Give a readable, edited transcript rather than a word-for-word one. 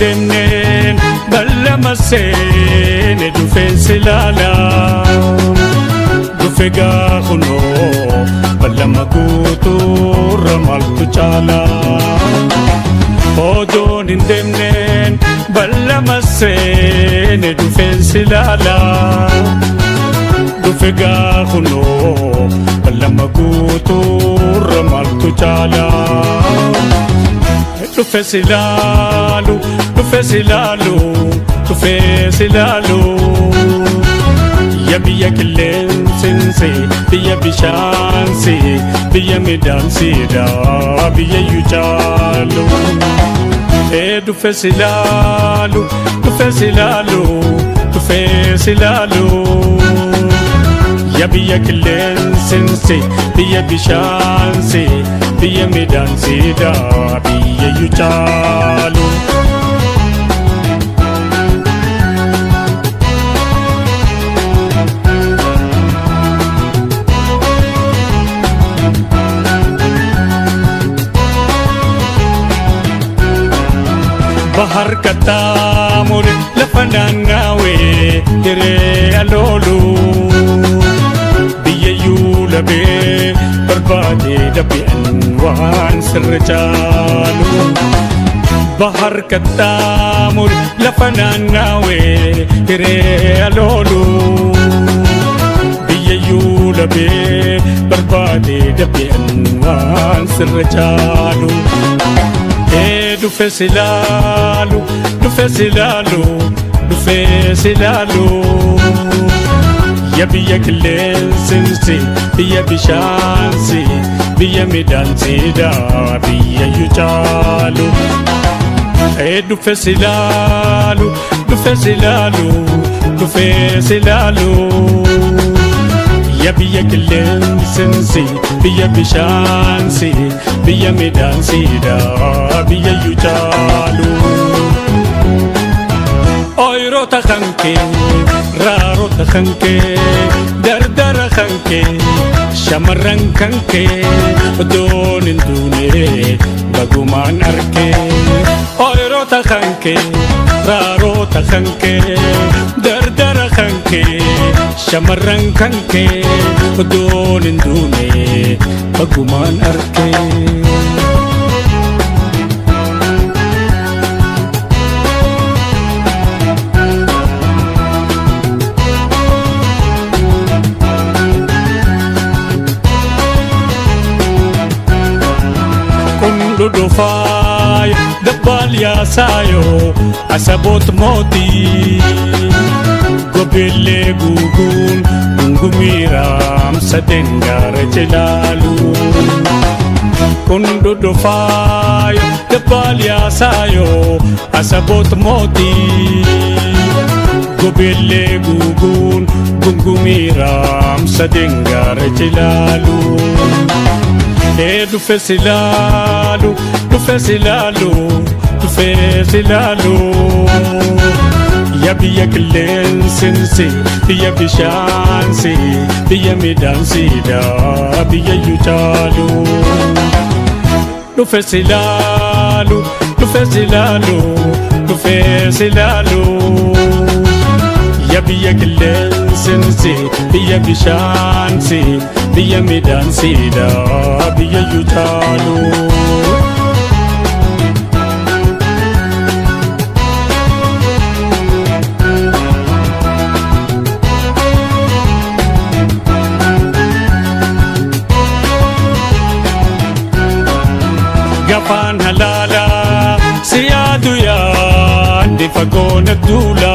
دمنين بلا مسين دفن سلالا دفقا خنو بلا مقوتو رمال تجالا ودون دمنين بلا مسين دفن سلالا دفقا خنو بلا مقوتو رمال تجالا Tufesilalu, tufesilalu, tufesilalu. Ya biya kilensense, biya bishanse, biya medanse da, biya yujalu. Tufesilalu, tufesilalu, tufesilalu. Ya biya kilensense, biya bishanse, biya medanse da, biya yujalu. Bahar kata mure lafanangawe tere alolu biya yulabe berbade dabi anwan serjalu Bahar kata mure lafanangawe tere alolu biya yulabe berbade dabi anwan serjalu Dufesilalu, dufesilalu, dufesilalu. Ya biya kilensense, biya bishanse, biya medanse da, biya yujalu. Dufesilalu, dufesilalu, dufesilalu. Ya biya kilensense, biya bishanse, biya medanse da, biya yujalu. Oiro ta khanke, raro ta khanke, dardara khanke, shamarran khanke, donin dune, baguman arke. Oiro ta khanke, raro ta khanke, dardara khanke, shamarran khanke, donin dune, baguman arke. Dudufay dabbal yaasayo asabot moti gobille gugun gungumiram sadengar jelalu kun dudufay dabbal yaasayo asabot moti gobille gugun gungumiram sadengar jelalu Dufesilalu, dufesilalu, dufesilalu. Ya biya kilensense, biya bishanse, biya medanse da, biya yujalu. Dufesilalu, dufesilalu, dufesilalu. Ya biya kilensense, biya bishanse, biya medanse da, biya yujalu. Gafan halala siyadu ya di fagona dula